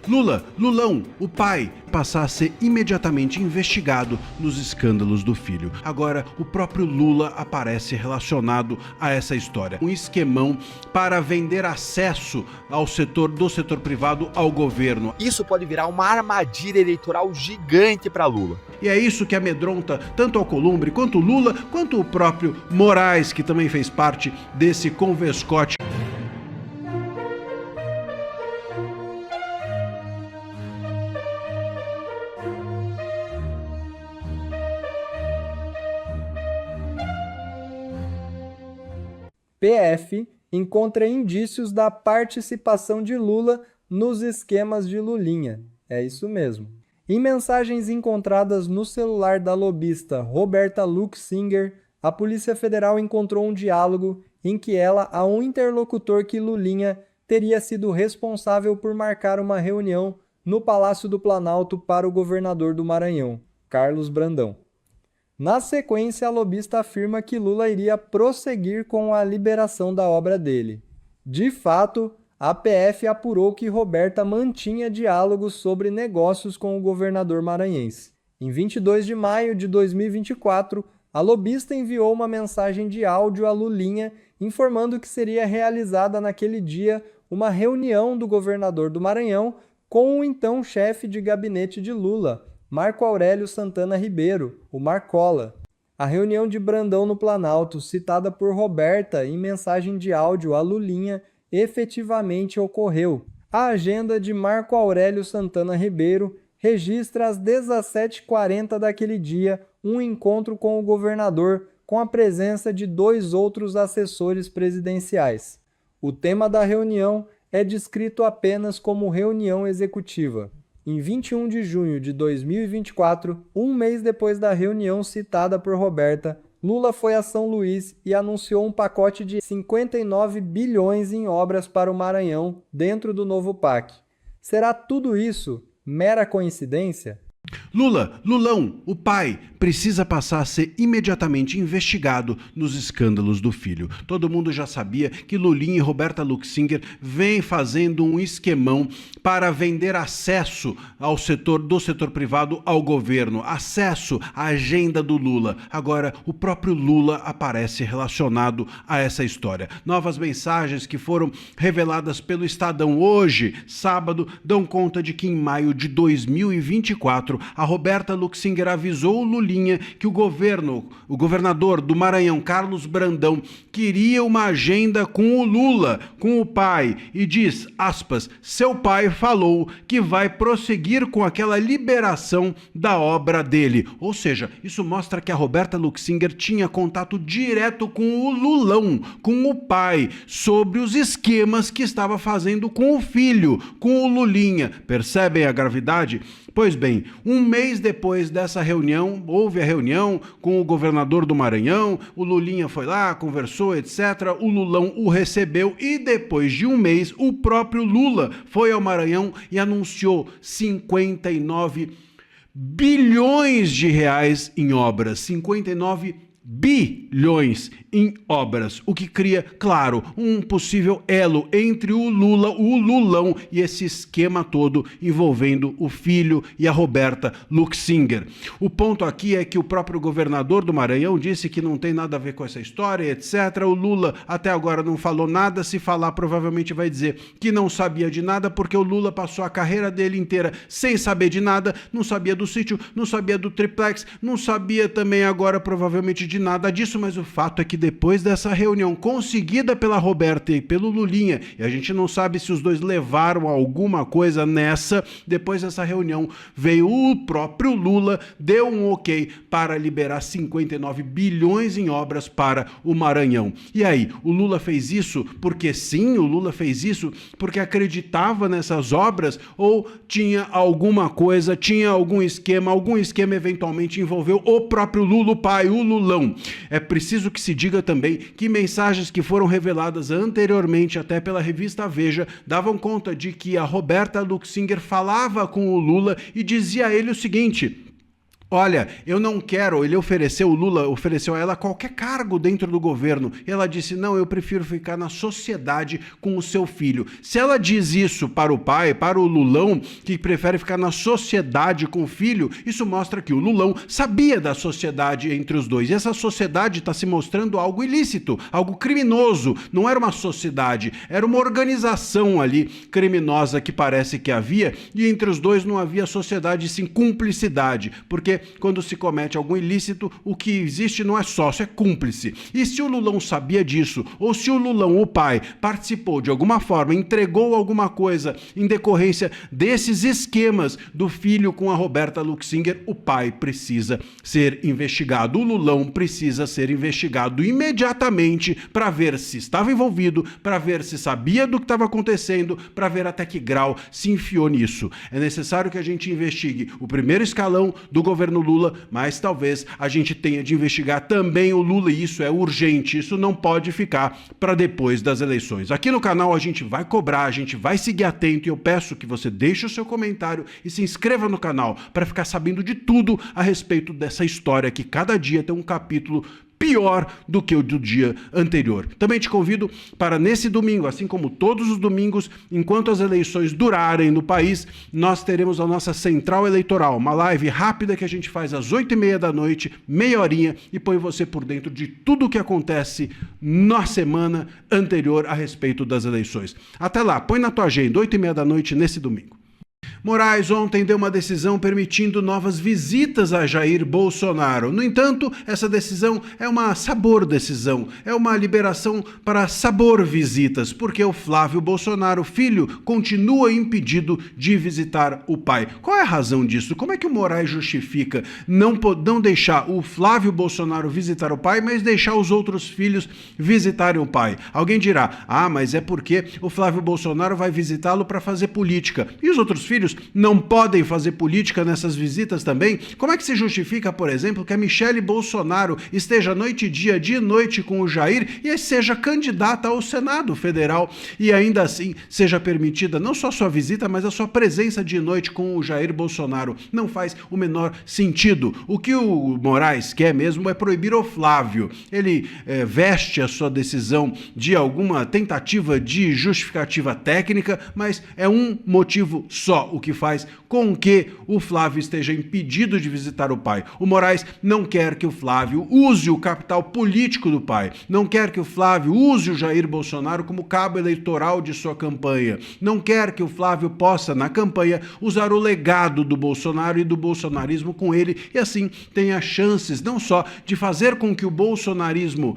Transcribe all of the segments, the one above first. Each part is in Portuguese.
Lulão, o pai, passar a ser imediatamente investigado nos escândalos do filho. Agora, o próprio Lula aparece relacionado a essa história. Um esquemão para vender acesso ao setor privado ao governo. Isso pode virar uma armadilha eleitoral gigante para Lula. E é isso que amedronta tanto Alcolumbre, quanto Lula, quanto o próprio Moraes, que também fez parte desse convescote. PF encontra indícios da participação de Lula nos esquemas de Lulinha. É isso mesmo. Em mensagens encontradas no celular da lobista Roberta Luxinger, a Polícia Federal encontrou um diálogo em que ela a um interlocutor que Lulinha teria sido responsável por marcar uma reunião no Palácio do Planalto para o governador do Maranhão, Carlos Brandão. Na sequência, a lobista afirma que Lula iria prosseguir com a liberação da obra dele. De fato, a PF apurou que Roberta mantinha diálogos sobre negócios com o governador maranhense. Em 22 de maio de 2024, a lobista enviou uma mensagem de áudio a Lulinha informando que seria realizada naquele dia uma reunião do governador do Maranhão com o então chefe de gabinete de Lula, Marco Aurélio Santana Ribeiro, o Marcola. A reunião de Brandão no Planalto, citada por Roberta em mensagem de áudio a Lulinha, efetivamente ocorreu. A agenda de Marco Aurélio Santana Ribeiro registra às 17h40 daquele dia um encontro com o governador, com a presença de 2 outros assessores presidenciais. O tema da reunião é descrito apenas como reunião executiva. Em 21 de junho de 2024, um mês depois da reunião citada por Roberta, Lula foi a São Luís e anunciou um pacote de 59 bilhões em obras para o Maranhão dentro do novo PAC. Será tudo isso mera coincidência? Lulão, o pai, precisa passar a ser imediatamente investigado nos escândalos do filho. Todo mundo já sabia que Lulinha e Roberta Luxinger vêm fazendo um esquemão para vender acesso ao setor privado ao governo, acesso à agenda do Lula. Agora, o próprio Lula aparece relacionado a essa história. Novas mensagens que foram reveladas pelo Estadão hoje, sábado, dão conta de que em maio de 2024, a Roberta Luxinger avisou o Lulinha que o governador do Maranhão, Carlos Brandão, queria uma agenda com o Lula, com o pai, e diz, aspas, seu pai falou que vai prosseguir com aquela liberação da obra dele. Ou seja, isso mostra que a Roberta Luxinger tinha contato direto com o Lulão, com o pai, sobre os esquemas que estava fazendo com o filho, com o Lulinha. Percebem a gravidade? Pois bem, um mês depois dessa reunião, houve a reunião com o governador do Maranhão, o Lulinha foi lá, conversou, etc. O Lulão o recebeu e depois de um mês, o próprio Lula foi ao Maranhão e anunciou 59 bilhões de reais em obras, 59 bilhões em obras, o que cria, claro, um possível elo entre o Lula, o Lulão e esse esquema todo envolvendo o filho e a Roberta Luxinger. O ponto aqui é que o próprio governador do Maranhão disse que não tem nada a ver com essa história, etc. O Lula até agora não falou nada, se falar provavelmente vai dizer que não sabia de nada, porque o Lula passou a carreira dele inteira sem saber de nada, não sabia do sítio, não sabia do triplex, não sabia também agora provavelmente de nada disso, mas o fato é que depois dessa reunião conseguida pela Roberta e pelo Lulinha, e a gente não sabe se os dois levaram alguma coisa nessa, depois dessa reunião veio o próprio Lula, deu um ok para liberar 59 bilhões em obras para o Maranhão. E aí, o Lula fez isso porque sim, o Lula fez isso porque acreditava nessas obras ou tinha alguma coisa, tinha algum esquema eventualmente envolveu o próprio Lula, o pai, o Lulão. É preciso que se diga também que mensagens que foram reveladas anteriormente até pela revista Veja davam conta de que a Roberta Luxinger falava com o Lula e dizia a ele o seguinte: Olha, eu não quero, o Lula ofereceu a ela qualquer cargo dentro do governo. E ela disse, não, eu prefiro ficar na sociedade com o seu filho. Se ela diz isso para o pai, para o Lulão, que prefere ficar na sociedade com o filho, isso mostra que o Lulão sabia da sociedade entre os dois. E essa sociedade está se mostrando algo ilícito, algo criminoso. Não era uma sociedade, era uma organização ali criminosa que parece que havia. E entre os dois não havia sociedade, sim cumplicidade. Porque quando se comete algum ilícito, o que existe não é sócio, é cúmplice. E se o Lulão sabia disso, ou se o Lulão, o pai, participou de alguma forma, entregou alguma coisa em decorrência desses esquemas do filho com a Roberta Luxinger, o pai precisa ser investigado. O Lulão precisa ser investigado imediatamente para ver se estava envolvido, para ver se sabia do que estava acontecendo, para ver até que grau se enfiou nisso. É necessário que a gente investigue o primeiro escalão do governo Lula, mas talvez a gente tenha de investigar também o Lula, e isso é urgente, isso não pode ficar para depois das eleições. Aqui no canal a gente vai cobrar, a gente vai seguir atento, e eu peço que você deixe o seu comentário e se inscreva no canal para ficar sabendo de tudo a respeito dessa história que cada dia tem um capítulo pior do que o do dia anterior. Também te convido para nesse domingo, assim como todos os domingos, enquanto as eleições durarem no país, nós teremos a nossa central eleitoral, uma live rápida que a gente faz às 8h30 da noite, meia horinha, e põe você por dentro de tudo o que acontece na semana anterior a respeito das eleições. Até lá, põe na tua agenda, 8h30 da noite nesse domingo. Moraes ontem deu uma decisão permitindo novas visitas a Jair Bolsonaro. No entanto, essa decisão é uma sabor decisão, é uma liberação para sabor visitas, porque o Flávio Bolsonaro, filho, continua impedido de visitar o pai. Qual é a razão disso? Como é que o Moraes justifica não deixar o Flávio Bolsonaro visitar o pai, mas deixar os outros filhos visitarem o pai? Alguém dirá, mas é porque o Flávio Bolsonaro vai visitá-lo para fazer política. E os outros filhos não podem fazer política nessas visitas também? Como é que se justifica, por exemplo, que a Michele Bolsonaro esteja noite e dia e noite com o Jair e seja candidata ao Senado Federal e ainda assim seja permitida não só sua visita, mas a sua presença de noite com o Jair Bolsonaro? Não faz o menor sentido. O que o Moraes quer mesmo é proibir o Flávio. Ele veste a sua decisão de alguma tentativa de justificativa técnica, mas é um motivo só, o que faz com que o Flávio esteja impedido de visitar o pai. O Moraes não quer que o Flávio use o capital político do pai, não quer que o Flávio use o Jair Bolsonaro como cabo eleitoral de sua campanha, não quer que o Flávio possa, na campanha, usar o legado do Bolsonaro e do bolsonarismo com ele, e assim tenha chances não só de fazer com que o bolsonarismo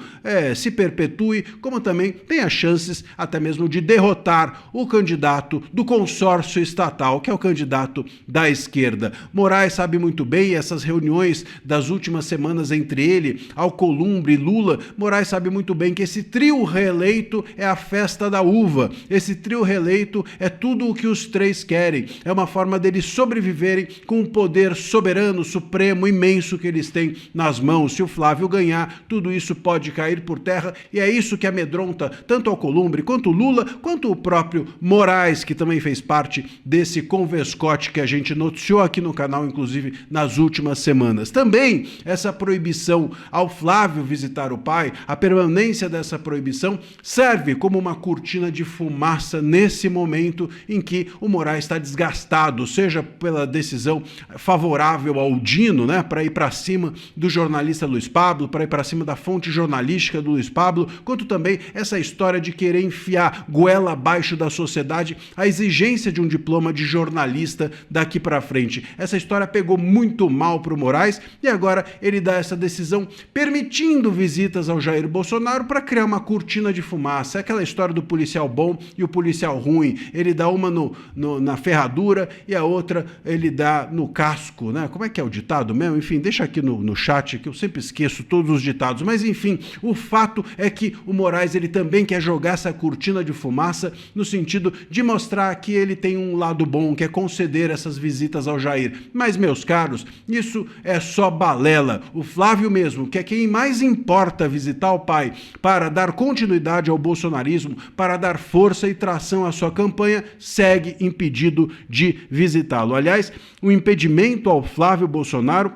se perpetue, como também tenha chances até mesmo de derrotar o candidato do consórcio estatal, que é o candidato da esquerda. Moraes sabe muito bem, essas reuniões das últimas semanas entre ele, Alcolumbre e Lula, Moraes sabe muito bem que esse trio reeleito é a festa da uva. Esse trio reeleito é tudo o que os três querem. É uma forma deles sobreviverem com o poder soberano, supremo, imenso que eles têm nas mãos. Se o Flávio ganhar, tudo isso pode cair por terra, e é isso que amedronta tanto Alcolumbre, quanto Lula, quanto o próprio Moraes, que também fez parte desse converscote que a gente noticiou aqui no canal, inclusive nas últimas semanas. Também essa proibição ao Flávio visitar o pai, a permanência dessa proibição serve como uma cortina de fumaça nesse momento em que o Moraes está desgastado, seja pela decisão favorável ao Dino, né, para ir para cima do jornalista Luiz Pablo, para ir para cima da fonte jornalística do Luiz Pablo, quanto também essa história de querer enfiar goela abaixo da sociedade a exigência de um diploma de jornalista daqui para frente. Essa história pegou muito mal para o Moraes e agora ele dá essa decisão permitindo visitas ao Jair Bolsonaro para criar uma cortina de fumaça. É aquela história do policial bom e o policial ruim. Ele dá uma na ferradura e a outra ele dá no casco, né? Como é que é o ditado mesmo? Enfim, deixa aqui no chat que eu sempre esqueço todos os ditados, mas enfim, o fato é que o Moraes ele também quer jogar essa cortina de fumaça no sentido de mostrar que ele tem um lado bom, que é conceder essas visitas ao Jair. Mas, meus caros, isso é só balela. O Flávio mesmo, que é quem mais importa visitar o pai para dar continuidade ao bolsonarismo, para dar força e tração à sua campanha, segue impedido de visitá-lo. Aliás, o impedimento ao Flávio Bolsonaro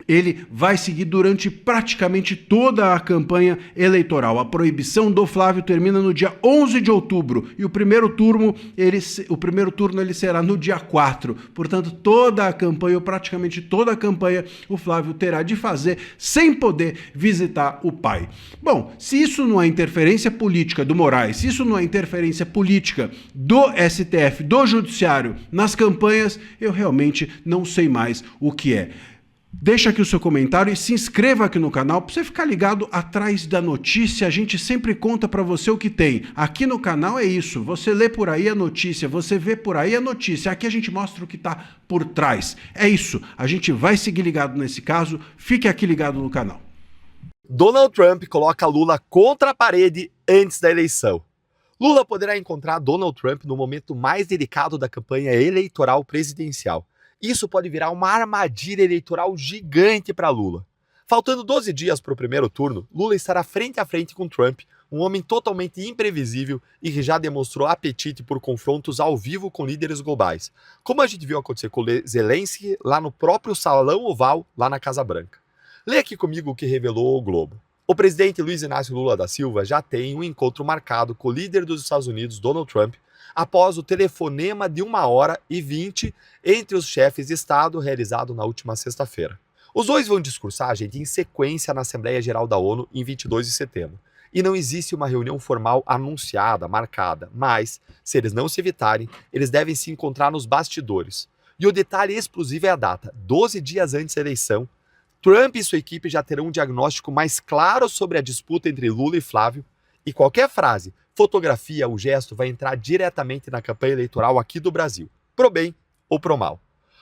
ele vai seguir durante praticamente toda a campanha eleitoral. A proibição do Flávio termina no dia 11 de outubro e o primeiro turno ele será no dia 4. Portanto, toda a campanha, ou praticamente toda a campanha, o Flávio terá de fazer sem poder visitar o pai. Bom, se isso não é interferência política do Moraes, se isso não é interferência política do STF, do Judiciário nas campanhas, eu realmente não sei mais o que é. Deixa aqui o seu comentário e se inscreva aqui no canal para você ficar ligado atrás da notícia. A gente sempre conta para você o que tem. Aqui no canal é isso, você lê por aí a notícia, você vê por aí a notícia. Aqui a gente mostra o que está por trás. É isso, a gente vai seguir ligado nesse caso, fique aqui ligado no canal. Donald Trump coloca Lula contra a parede antes da eleição. Lula poderá encontrar Donald Trump no momento mais delicado da campanha eleitoral presidencial. Isso pode virar uma armadilha eleitoral gigante para Lula. Faltando 12 dias para o primeiro turno, Lula estará frente a frente com Trump, um homem totalmente imprevisível e que já demonstrou apetite por confrontos ao vivo com líderes globais, como a gente viu acontecer com Zelensky lá no próprio Salão Oval, lá na Casa Branca. Lê aqui comigo o que revelou o Globo. O presidente Luiz Inácio Lula da Silva já tem um encontro marcado com o líder dos Estados Unidos, Donald Trump, após o telefonema de 1h20 entre os chefes de Estado realizado na última sexta-feira. Os dois vão discursar, gente, em sequência na Assembleia Geral da ONU em 22 de setembro. E não existe uma reunião formal anunciada, marcada, mas, se eles não se evitarem, eles devem se encontrar nos bastidores. E o detalhe explosivo é a data, 12 dias antes da eleição. Trump e sua equipe já terão um diagnóstico mais claro sobre a disputa entre Lula e Flávio, e qualquer frase, fotografia ou gesto vai entrar diretamente na campanha eleitoral aqui do Brasil, pro bem ou pro mal.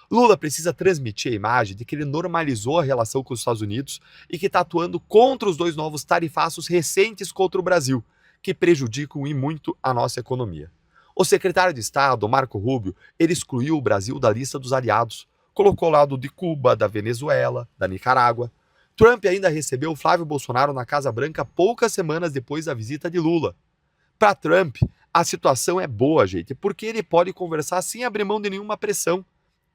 Lula precisa transmitir a imagem de que ele normalizou a relação com os Estados Unidos e que está atuando contra os dois novos tarifaços recentes contra o Brasil, que prejudicam e muito a nossa economia. O secretário de Estado, Marco Rubio, ele excluiu o Brasil da lista dos aliados, colocou ao lado de Cuba, da Venezuela, da Nicarágua. Trump ainda recebeu Flávio Bolsonaro na Casa Branca poucas semanas depois da visita de Lula. Para Trump, a situação é boa, gente, porque ele pode conversar sem abrir mão de nenhuma pressão,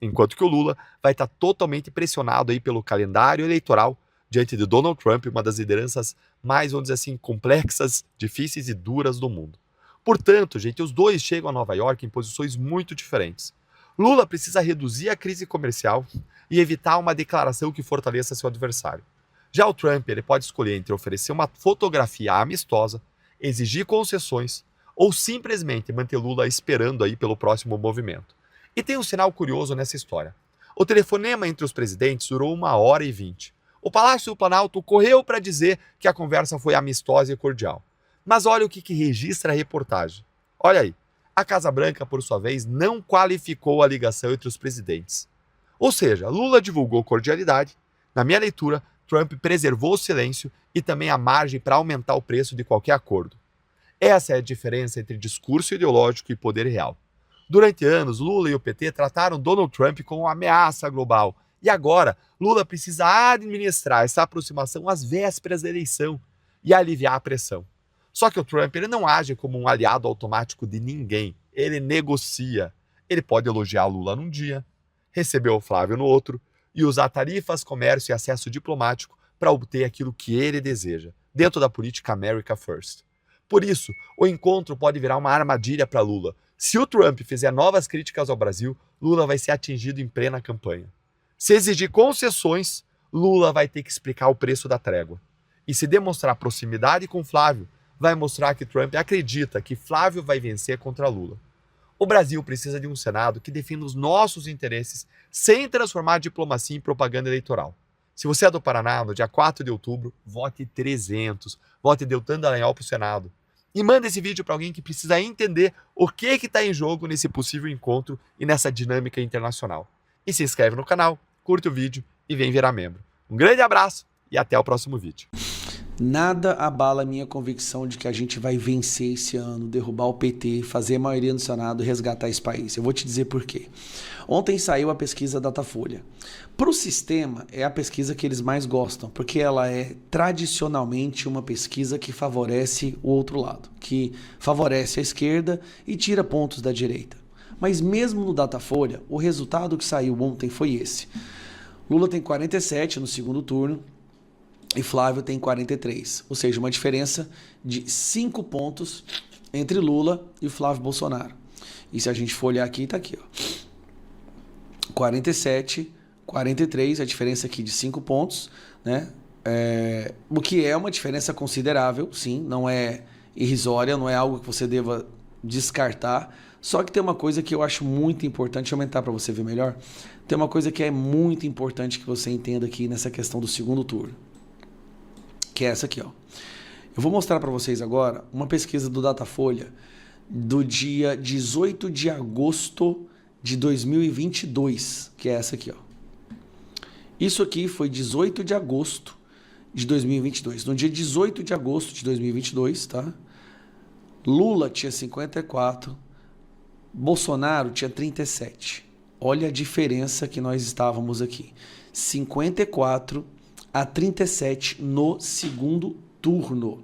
enquanto que o Lula vai estar totalmente pressionado aí pelo calendário eleitoral diante de Donald Trump, uma das lideranças mais, vamos dizer assim, complexas, difíceis e duras do mundo. Portanto, gente, os dois chegam a Nova York em posições muito diferentes. Lula precisa reduzir a crise comercial e evitar uma declaração que fortaleça seu adversário. Já o Trump, ele pode escolher entre oferecer uma fotografia amistosa, exigir concessões ou simplesmente manter Lula esperando aí pelo próximo movimento. E tem um sinal curioso nessa história. O telefonema entre os presidentes durou 1h20. O Palácio do Planalto correu para dizer que a conversa foi amistosa e cordial. Mas olha o que registra a reportagem. Olha aí. A Casa Branca, por sua vez, não qualificou a ligação entre os presidentes. Ou seja, Lula divulgou cordialidade. Na minha leitura, Trump preservou o silêncio e também a margem para aumentar o preço de qualquer acordo. Essa é a diferença entre discurso ideológico e poder real. Durante anos, Lula e o PT trataram Donald Trump como uma ameaça global. E agora, Lula precisa administrar essa aproximação às vésperas da eleição e aliviar a pressão. Só que o Trump ele não age como um aliado automático de ninguém. Ele negocia. Ele pode elogiar Lula num dia, receber o Flávio no outro e usar tarifas, comércio e acesso diplomático para obter aquilo que ele deseja, dentro da política America First. Por isso, o encontro pode virar uma armadilha para Lula. Se o Trump fizer novas críticas ao Brasil, Lula vai ser atingido em plena campanha. Se exigir concessões, Lula vai ter que explicar o preço da trégua. E se demonstrar proximidade com Flávio, vai mostrar que Trump acredita que Flávio vai vencer contra Lula. O Brasil precisa de um Senado que defenda os nossos interesses sem transformar a diplomacia em propaganda eleitoral. Se você é do Paraná, no dia 4 de outubro, vote 300, vote Deltan Dallagnol para o Senado. E manda esse vídeo para alguém que precisa entender o que está em jogo nesse possível encontro e nessa dinâmica internacional. E se inscreve no canal, curte o vídeo e vem virar membro. Um grande abraço e até o próximo vídeo. Nada abala a minha convicção de que a gente vai vencer esse ano, derrubar o PT, fazer a maioria no Senado e resgatar esse país. Eu vou te dizer por quê. Ontem saiu a pesquisa Datafolha. Para o sistema, é a pesquisa que eles mais gostam, porque ela é tradicionalmente uma pesquisa que favorece o outro lado, que favorece a esquerda e tira pontos da direita. Mas mesmo no Datafolha, o resultado que saiu ontem foi esse. Lula tem 47 no segundo turno e Flávio tem 43. Ou seja, uma diferença de 5 pontos entre Lula e Flávio Bolsonaro. E se a gente for olhar aqui, tá aqui, ó. 47, 43, a diferença aqui de 5 pontos, né? O que é uma diferença considerável, sim, não é irrisória, não é algo que você deva descartar. Só que tem uma coisa que eu acho muito importante, deixa eu aumentar para você ver melhor. Tem uma coisa que é muito importante que você entenda aqui nessa questão do segundo turno, que é essa aqui, ó. Eu vou mostrar para vocês agora uma pesquisa do Datafolha do dia 18 de agosto de 2022, que é essa aqui, ó. Isso aqui foi 18 de agosto de 2022. No dia 18 de agosto de 2022, tá? Lula tinha 54, Bolsonaro tinha 37. Olha a diferença que nós estávamos aqui. 54 a 37 no segundo turno.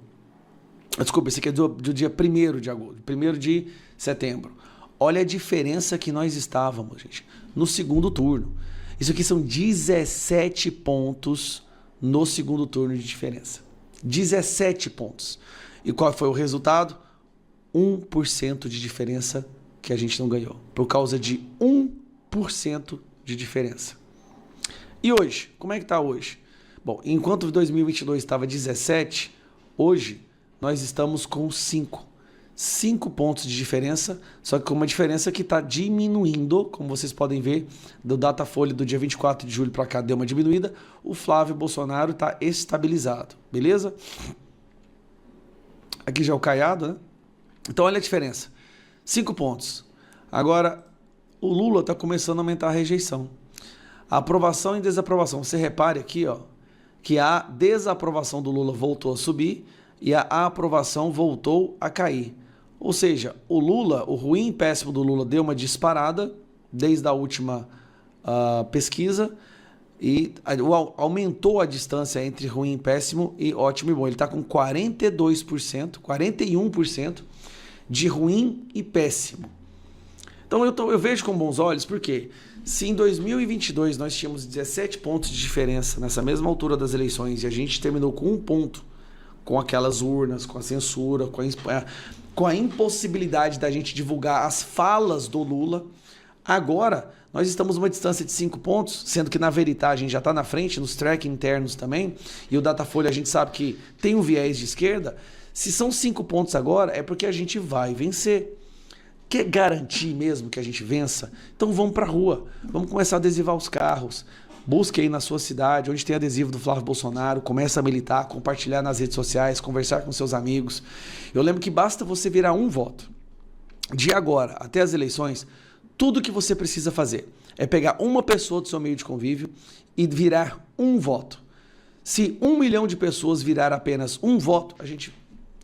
Desculpa, esse aqui é do dia 1º de agosto, 1º de setembro. Olha a diferença que nós estávamos, gente, no segundo turno. Isso aqui são 17 pontos no segundo turno de diferença. 17 pontos. E qual foi o resultado? 1% de diferença que a gente não ganhou. Por causa de 1% de diferença. E hoje? Como é que está hoje? Bom, enquanto 2022 estava 17, hoje nós estamos com 5. 5 pontos de diferença, só que com uma diferença que está diminuindo, como vocês podem ver, do Datafolha do dia 24 de julho para cá deu uma diminuída, o Flávio Bolsonaro está estabilizado, beleza? Aqui já é o Caiado, né? Então olha a diferença, 5 pontos. Agora, o Lula está começando a aumentar a rejeição. A aprovação e desaprovação, você repare aqui, ó, que a desaprovação do Lula voltou a subir e a aprovação voltou a cair. Ou seja, o Lula, o ruim e péssimo do Lula deu uma disparada desde a última pesquisa e aumentou a distância entre ruim e péssimo e ótimo e bom. Ele está com 42%, 41% de ruim e péssimo. Então eu vejo com bons olhos, porque se em 2022 nós tínhamos 17 pontos de diferença nessa mesma altura das eleições e a gente terminou com 1 ponto, com aquelas urnas, com a censura, com a impossibilidade da gente divulgar as falas do Lula. Agora, nós estamos numa distância de 5 pontos, sendo que na Veritá a gente já está na frente, nos track internos também, e o Datafolha a gente sabe que tem um viés de esquerda. Se são 5 pontos agora, é porque a gente vai vencer. Quer garantir mesmo que a gente vença? Então vamos para a rua, vamos começar a adesivar os carros. Busque aí na sua cidade, onde tem adesivo do Flávio Bolsonaro, começa a militar, compartilhar nas redes sociais, conversar com seus amigos. Eu lembro que basta você virar um voto. De agora até as eleições, tudo que você precisa fazer é pegar uma pessoa do seu meio de convívio e virar um voto. Se 1 milhão de pessoas virar apenas um voto, a gente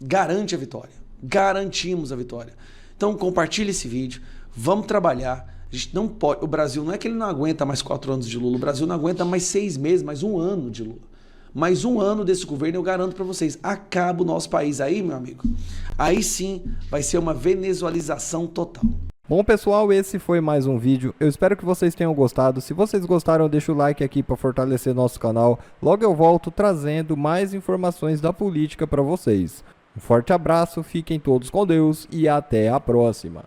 garante a vitória. Garantimos a vitória. Então compartilhe esse vídeo, vamos trabalhar. A gente não pode, o Brasil não é que ele não aguenta mais 4 anos de Lula, o Brasil não aguenta mais 6 meses, mais 1 ano de Lula. Mais 1 ano desse governo, eu garanto para vocês, acaba o nosso país aí, meu amigo. Aí sim vai ser uma venezuelização total. Bom, pessoal, esse foi mais um vídeo. Eu espero que vocês tenham gostado. Se vocês gostaram, deixa o like aqui para fortalecer nosso canal. Logo eu volto trazendo mais informações da política para vocês. Um forte abraço, fiquem todos com Deus e até a próxima.